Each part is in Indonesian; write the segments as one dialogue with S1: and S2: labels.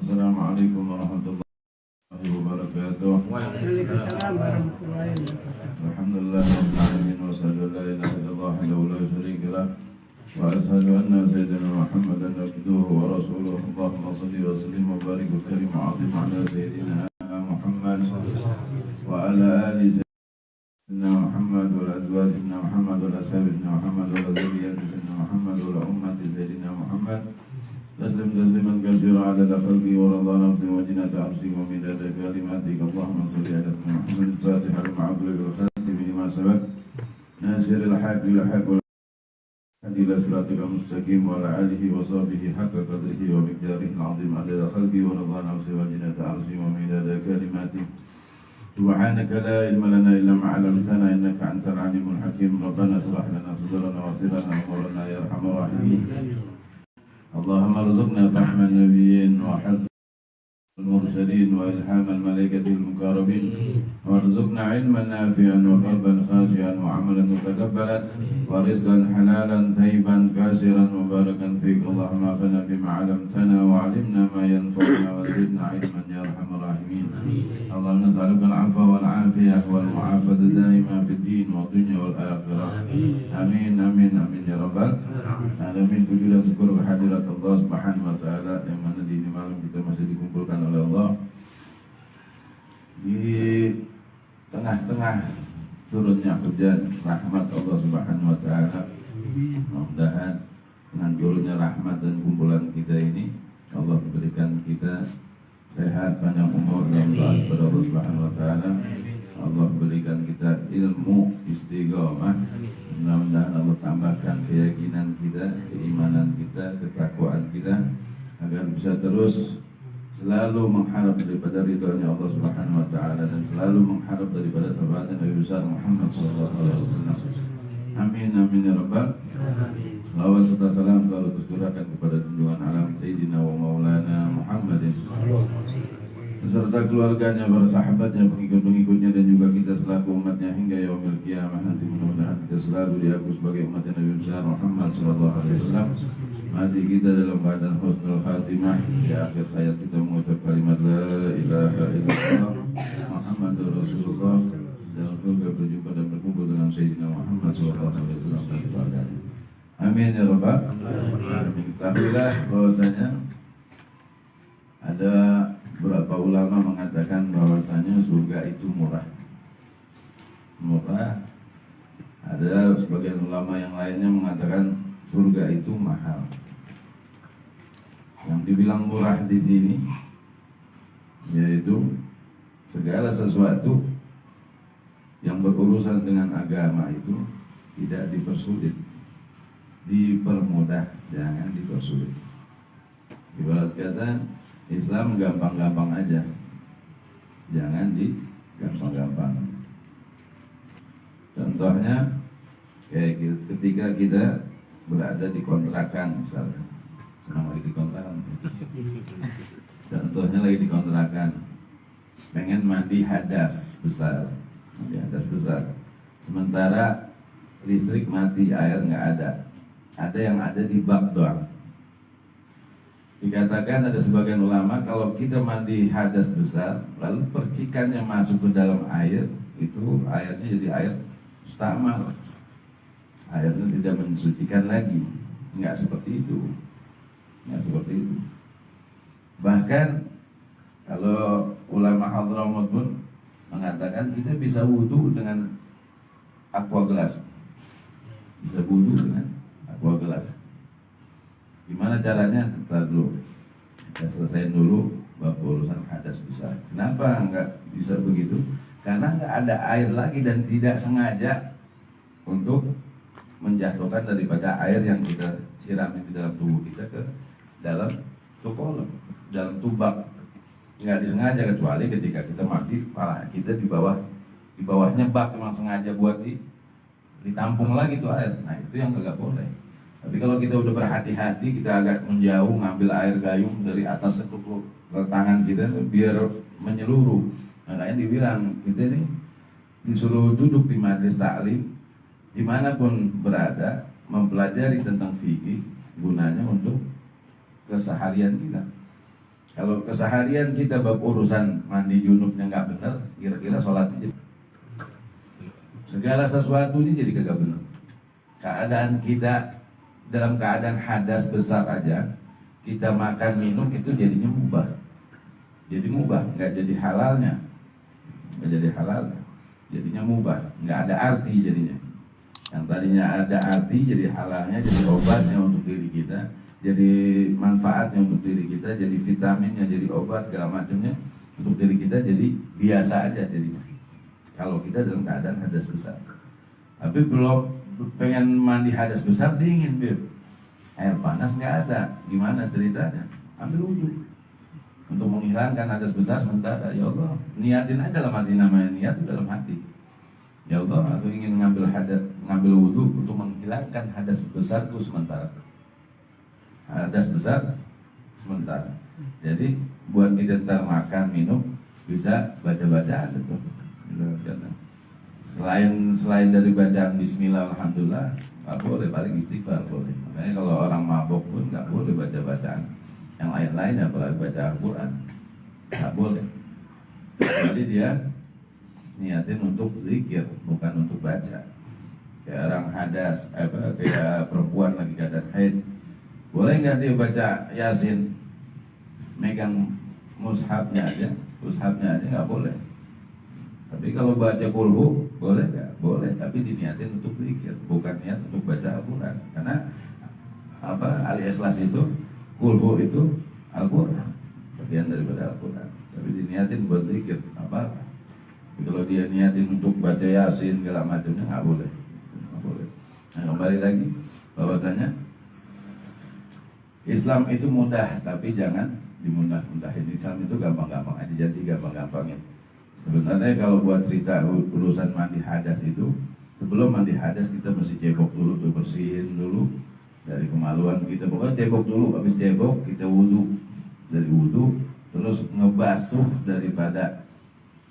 S1: Assalamualaikum warahmatullahi wabarakatuh.
S2: Waalaikumsalam warahmatullahi wabarakatuh.
S1: Alhamdulillah rabbil alamin wa sallallahu la ilaha illallah wahdahu la syarika lah wa asyhadu anna sayyidina Muhammadan abduhu wa rasuluhu. Allahumma shalli wa sallim wa barik wa karim wa 'azim ala sayyidina Muhammad wa ala ali sayyidina Muhammad wa ala azwaj sayyidina Muhammad wa ala ashabi sayyidina Muhammad wa ala dzurriyyati sayyidina Muhammad wa ala ummati sayyidina Muhammad. تسلم تسليما كثيرا عدد خلقه ورضا نفسه وجنة عرشه ومداد كلماتك. اللهم صل على سيدنا محمد الفاتح لما أغلق والخاتم لما سبق ناصر الحق بالحق والهادي إلى صراطك المستقيم وعلى آله وصحبه حق قدره ومقداره العظيم عدد خلقه ورضا نفسه وجنة عرشه ومداد كلماتك. سبحانك لا علم لنا إلا ما علمتنا إنك أنت العليم الحكيم. ربنا اشرح لنا صدرنا ويسر لنا أمورنا يا أرحم الراحمين. اللهم ارزقنا فهم النبيين وحفظ المرسلين وإلهام الملائكة المقربين وارزقنا علما نافعا وقلبا خاشعا وعملا متقبلا ورزقا حلالا طيبا كاسرا مباركا فيك. اللهم انفعنا بما علمتنا وعلمنا ما ينفعنا وزدنا علما يا ارحم الراحمين. اللهم نسألك العفو والعافية والمعافاة دائما في الدين والدنيا والآخرة. آمين آمين آمين يا رب العالمين. Puji dan syukur kehadirat Allah Subhanahu wa taala yang mana di malam kita masih dikumpulkan oleh Allah di tengah-tengah turunnya hujan rahmat Allah Subhanahu wa taala. Mudah-mudahan dengan turunnya rahmat dan kumpulan kita ini Allah berikan kita sehat, panjang umur dan taat kepada Allah Subhanahu wa taala. Allah berikan kita ilmu istiqomah. Mudah-mudahan Allah tambahkan keyakinan kita, keimanan kita, ketakwaan kita agar bisa terus selalu mengharap daripada ridhonya Allah Subhanahu wa taala dan selalu mengharap daripada sahabatnya Nabi besar Muhammad sallallahu alaihi wasallam. Amin amin ya rabbal alamin. Salawat serta salam selalu tercurahkan kepada junjungan alam Sayyidina wa Maulana Muhammadin beserta keluarganya, para sahabatnya, pengikut-pengikutnya dan juga kita selaku umatnya hingga yaumil qiyamah nanti. Mudah-mudahan kita selalu diakui sebagai umat Nabi besar Muhammad sallallahu alaihi wasallam. Mati kita dalam keadaan husnul khatimah, di akhir hayat kita mengucap kalimat la ilaha illallah Muhammadur Rasulullah dalam surga berjumpa dan berkumpul dengan Sayyidina Muhammad sallallahu alaihi wasallam dan keluarganya. Amin ya rabbal alamin. Ketahuilah bahwasanya ada beberapa ulama mengatakan bahwasanya surga itu murah. Murah. Ada sebagian ulama yang lainnya mengatakan surga itu mahal. Yang dibilang murah di sini yaitu segala sesuatu yang berurusan dengan agama itu tidak dipersulit, dipermudah, jangan dipersulit. Ibarat kata Islam gampang-gampang aja, jangan digampang-gampang. Contohnya kayak ketika kita berada di kontrakan misalnya, senang lagi di kontrakan. Contohnya lagi di kontrakan, pengen mandi hadas besar, sementara listrik mati, air nggak ada yang ada di bak doang. Dikatakan ada sebagian ulama kalau kita mandi hadas besar lalu percikannya masuk ke dalam air, itu airnya jadi air mustamal, airnya tidak mensucikan lagi. Enggak seperti itu. Bahkan kalau ulama Hadramaut pun mengatakan kita bisa wudhu dengan aqua gelas. Bisa wudhu dengan aqua gelas. Gimana caranya? Ntar dulu kita selesaiin dulu bab urusan hadas besar. Kenapa enggak bisa begitu? Karena enggak ada air lagi dan tidak sengaja untuk menjatuhkan daripada air yang kita sirami di dalam tubuh kita ke dalam tukolom, dalam tubak. Enggak disengaja, kecuali ketika kita mandi pala kita di bawahnya bak memang sengaja buat ditampung lagi tuh air. Nah itu yang enggak boleh. Tapi kalau kita udah berhati-hati, kita agak menjauh ngambil air gayung dari atas ke tangan kita biar menyeluruh. Makanya dibilang kita ini disuruh duduk di majelis taklim dimanapun berada, mempelajari tentang fikih, gunanya untuk keseharian kita.
S3: Kalau keseharian kita bab urusan mandi junubnya nggak benar, kira-kira sholat aja. Segala sesuatunya jadi kagak benar. Keadaan kita dalam keadaan hadas besar aja, kita makan minum itu jadinya mubah. Jadi mubah, nggak jadi halalnya, nggak jadi halal, jadinya mubah, nggak ada arti jadinya. Yang tadinya ada arti jadi halalnya, jadi obatnya untuk diri kita, jadi manfaatnya untuk diri kita, jadi vitaminnya, jadi obat segala macamnya untuk diri kita, jadi biasa aja jadinya. Kalau kita dalam keadaan hadas besar, tapi belum pengen mandi hadas besar dingin, air panas nggak ada, gimana ceritanya? Ambil wudhu untuk menghilangkan hadas besar sementara. Ya Allah, niatin aja dalam hati, namanya niat itu dalam hati. Ya Allah, aku ingin ngambil wudhu untuk menghilangkan hadas besarku sementara. Hadas besar sementara. Jadi buat kita ntar makan minum bisa baca-bacaan itu. Selain dari bacaan Bismillah, Alhamdulillah, nggak boleh, paling istighfar boleh. Makanya kalau orang mabok pun nggak boleh baca bacaan yang lain-lain, apalagi baca Al-Quran, nggak boleh. Jadi dia niatin untuk zikir, bukan untuk baca. Kayak orang hadas, kayak perempuan lagi keadaan haid, boleh nggak dia baca Yasin, megang mushafnya aja nggak boleh. Tapi kalau baca kulhu boleh nggak? Boleh, tapi diniatin untuk zikir, bukan niat untuk baca Al-Quran. Karena Al-Ikhlas itu, kulhu itu Al-Quran, bagian daripada Al-Quran. Tapi diniatin buat zikir, apa? Kalau dia niatin untuk baca Yasin segala macamnya nggak boleh. Nah, kembali lagi bahwasanya Islam itu mudah, tapi jangan dimudah-mudahin. Islam itu gampang-gampang aja, jadi gampang-gampangin. Sebenarnya kalau buat cerita urusan mandi hadas itu, sebelum mandi hadas kita mesti cebok dulu, tuh bersihin dulu dari kemaluan kita. Pokoknya cebok dulu, habis cebok kita wudhu. Dari wudhu terus ngebasuh daripada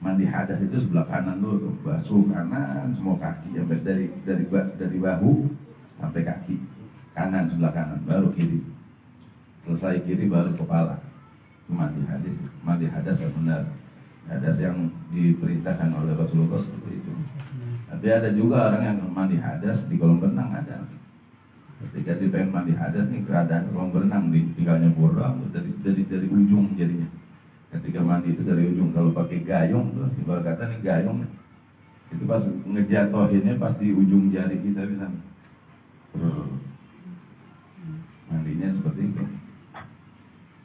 S3: mandi hadas itu sebelah kanan dulu tuh, basuh kanan semua kaki, sampai dari bahu sampai kaki kanan, sebelah kanan, baru kiri. Selesai kiri baru kepala. Itu mandi hadas yang benar. Hadas yang diperintahkan oleh Rasulullah seperti itu. Tapi ada juga orang yang mandi hadas di kolam renang ada. Ketika dia pengen mandi hadas nih, keadaan kolam renang tinggalnya borong dari ujung jadinya. Ketika mandi itu dari ujung. Kalau pakai gayung tuh, ibarat kata nih gayung nih, itu pas ngejatohinnya pas di ujung jari kita bisa. Mandinya seperti itu.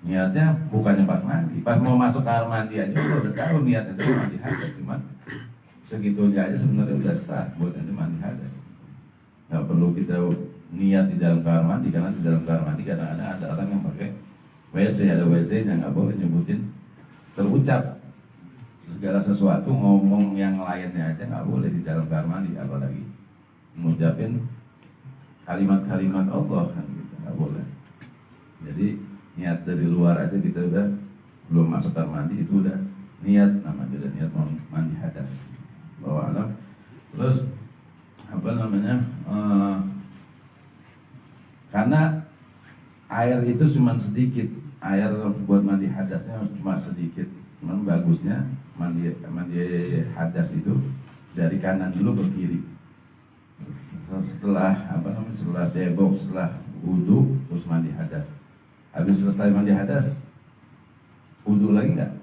S3: Niatnya bukannya pas mandi, pas mau masuk kamar mandi aja udah tahu niatnya itu mandi hadas, cuman segitunya aja sebenarnya udah sah buat ini mandi hadas. Nggak perlu kita niat di dalam kamar mandi, karena di dalam kamar mandi kadang-kadang ada orang yang pakai WC, ada WC-nya, nggak boleh nyebutin terucap segala sesuatu, ngomong yang lainnya aja nggak boleh di dalam kamar mandi, apalagi ngucapin kalimat-kalimat Allah kan gitu, nggak boleh. Jadi niat dari luar aja kita udah belum masuk kamar mandi itu udah niat, namanya udah niat mau mandi hadas. Bahwa alam terus karena air itu cuma sedikit, air buat mandi hadasnya cuma sedikit, cuman bagusnya mandi hadas itu dari kanan dulu ke kiri. Setelah setelah cebok, setelah wudhu terus mandi hadas. Habis selesai mandi hadas, wudhu lagi nggak?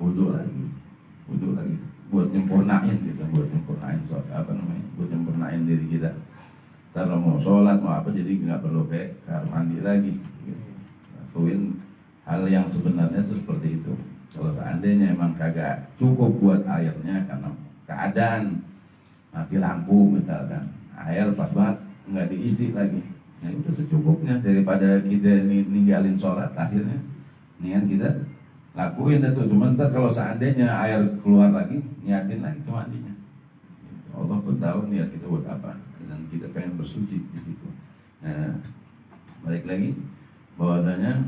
S3: Wudhu lagi, buat nyempurnain kita, buat nyempurnain diri kita. Kalau mau sholat mau apa, jadi nggak perlu kayak kamar mandi lagi. Lakuin hal yang sebenarnya itu seperti itu. Kalau seandainya emang kagak cukup buat airnya karena keadaan mati lampu misalkan, air pas banget nggak diisi lagi. Nah itu secukupnya, daripada kita ninggalin sholat, akhirnya niat kita lakuin itu. Cuma ntar kalau seandainya air keluar lagi, niatin lagi ke mandinya. Allah pun tahu niat kita buat apa, dan kita pengen bersuci di situ. Nah, balik lagi bahwasanya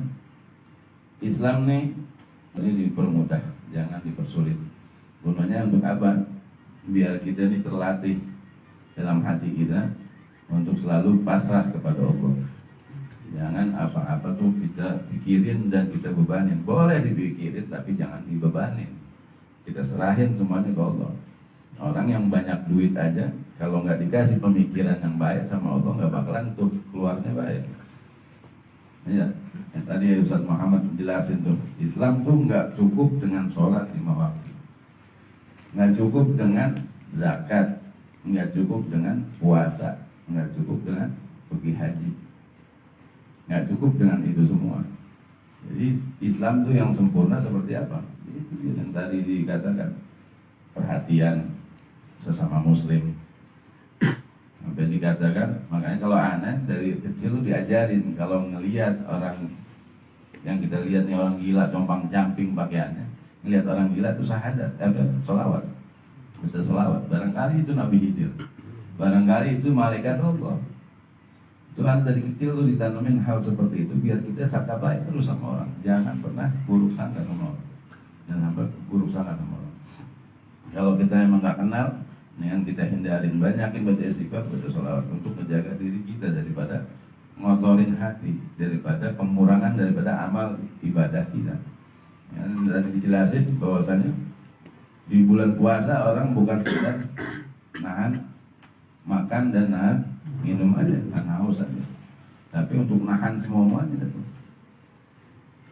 S3: Islam nih ini dipermudah, jangan dipersulit. Gunanya untuk apa? Biar kita ini terlatih dalam hati kita untuk selalu pasrah kepada Allah. Jangan apa-apa tuh kita pikirin dan kita bebanin. Boleh dipikirin tapi jangan dibebanin. Kita serahin semuanya ke Allah. Orang yang banyak duit aja, kalau nggak dikasih pemikiran yang baik sama Allah, nggak bakalan tuh keluarnya baik. Ya, yang tadi Ustaz Muhammad jelasin tuh, Islam tuh nggak cukup dengan sholat 5 waktu, nggak cukup dengan zakat, nggak cukup dengan puasa, nggak cukup dengan pergi haji, nggak cukup dengan itu semua. Jadi Islam tuh yang sempurna seperti apa? Itu yang tadi dikatakan, perhatian sesama muslim. Sampai dikatakan, makanya kalau aneh dari kecil lu diajarin, kalau ngelihat orang yang kita lihat nih orang gila compang camping pakaiannya, ngelihat orang gila itu syahadat, selawat, baca selawat. Barangkali itu Nabi Khidir, barangkali itu malaikat Allah. Tuhan dari kecil lu ditanamin hal seperti itu biar kita sangka baik terus sama orang, jangan pernah buruk sangka sama orang, jangan sampai buruk sangka sama orang. Kalau kita emang nggak kenal, yang kita hindarin, banyakin baca istighfar, baca sholawat untuk menjaga diri kita daripada ngotorin hati, daripada pengurangan daripada amal ibadah kita. Yang tadi dijelasin bahwasanya di bulan puasa orang bukan sekedar nahan makan dan nahan minum aja, karena haus aja, tapi untuk nahan semuanya itu.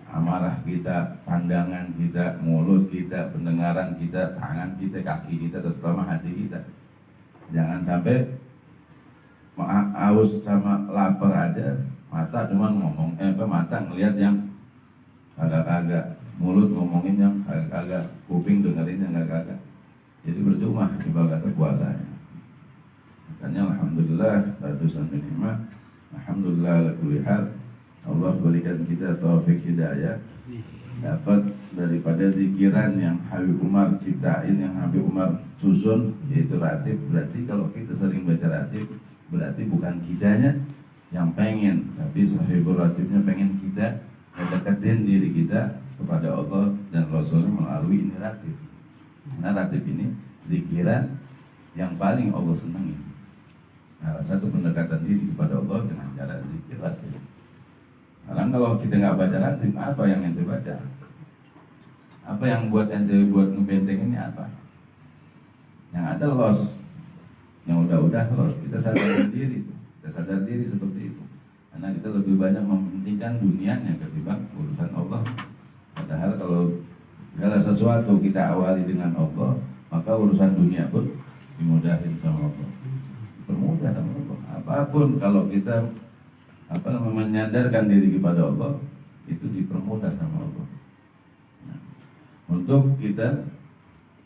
S3: Amarah kita, pandangan kita, mulut kita, pendengaran kita, tangan kita, kaki kita, terutama hati kita. Jangan sampai haus sama lapar aja, mata cuma ngomong, mata ngelihat yang kagak-kagak, mulut ngomongin yang kagak-kagak, kuping dengerin yang kagak-kagak. Jadi percuma ibadah puasanya. Makanya alhamdulillah, ratusan nikmat, alhamdulillah ala kulli hal. Allah berikan kita taufik hidayah, dapat daripada zikiran yang Habib Umar ciptain, yang Habib Umar susun, yaitu ratib. Berarti kalau kita sering baca ratib, berarti bukan kitanya yang pengen, tapi sahibul ratibnya pengen kita mendekatin diri kita kepada Allah dan Rasulnya melalui ini ratib. Nah, ratib ini zikiran yang paling Allah senangi. Nah, satu pendekatan diri kepada Allah dengan cara zikir ratib. Sekarang kalau kita nggak baca ratib, apa yang ente baca? Apa yang buat ente buat ngebenteng ini apa? Yang ada loss, yang udah loss. Kita sadar diri, seperti itu. Karena kita lebih banyak mementingkan dunianya ketimbang urusan Allah. Padahal kalau segala sesuatu kita awali dengan Allah, maka urusan dunia pun dimudahin sama Allah. Permudah sama Allah. Apapun kalau kita menyadarkan diri kepada Allah, itu dipermudah sama Allah. Nah, untuk kita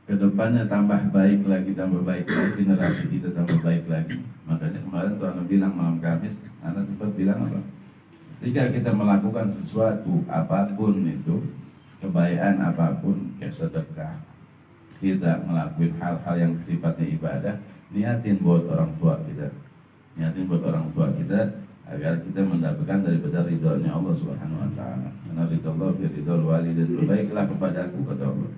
S3: kedepannya tambah baik lagi, generasi kita tambah baik lagi. Makanya kemarin tuh Anda bilang malam Kamis, Anda sempat bilang apa? Ketika kita melakukan sesuatu apapun itu, kebaikan apapun, kayak sedekah, kita ngelakuin hal-hal yang sifatnya ibadah, niatin buat orang tua kita, agar kita mendapatkan daripada ridhonya Allah Subhanahu wa taala. Karena ridho Allah fi ridhol walidin, berbaiklah kepadaku kata Allah.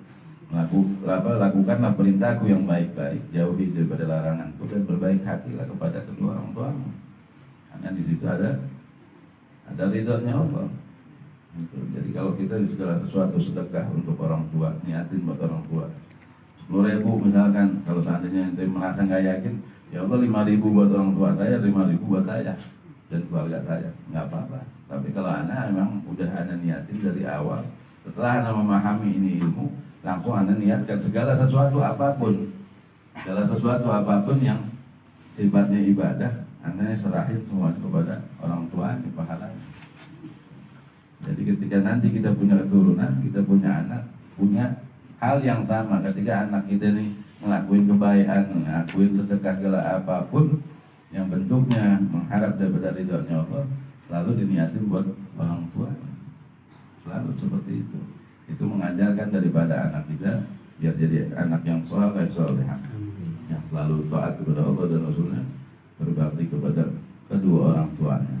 S3: Lakukanlah perintahku yang baik-baik, jauhi daripada laranganku, dan berbaik hatilah kepada kedua orang tuamu. Karena di situ ada ridhonya Allah. Jadi kalau kita di segala sesuatu sedekah untuk orang tua, niatin buat orang tua. 10.000 misalkan, kalau seandainya ente merasa nggak yakin, ya Allah 5.000 buat orang tua saya, 5.000 buat saya dan keluarga saya, nggak apa-apa. Tapi kalau anak memang udah ada niatin dari awal, setelah anak memahami ini ilmu, langsung anak niatkan segala sesuatu apapun yang sifatnya ibadah, anak serahin semua kepada orang tua di pahalanya. Jadi ketika nanti kita punya keturunan, kita punya anak, punya hal yang sama, ketika anak kita nih ngelakuin kebaikan, ngelakuin sedekah segala apapun yang bentuknya mengharap daripada ridhonya Allah, selalu diniatin buat orang tua. Selalu seperti itu. Itu mengajarkan daripada anak kita biar jadi anak yang saleh, yang selalu taat kepada Allah dan Rasulnya, berbakti kepada kedua orang tuanya.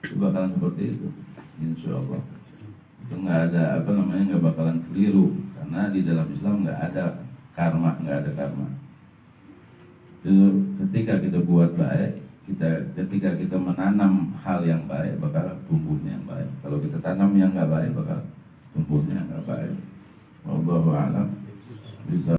S3: Itu bakalan seperti itu, insya Allah. Itu nggak ada nggak bakalan keliru, karena di dalam Islam nggak ada karma. Itu ketika kita buat baik, ketika kita menanam hal yang baik bakal tumbuhnya yang baik. Kalau kita tanam yang nggak baik bakal tumbuhnya nggak baik. Wallahu a'lam. Bisa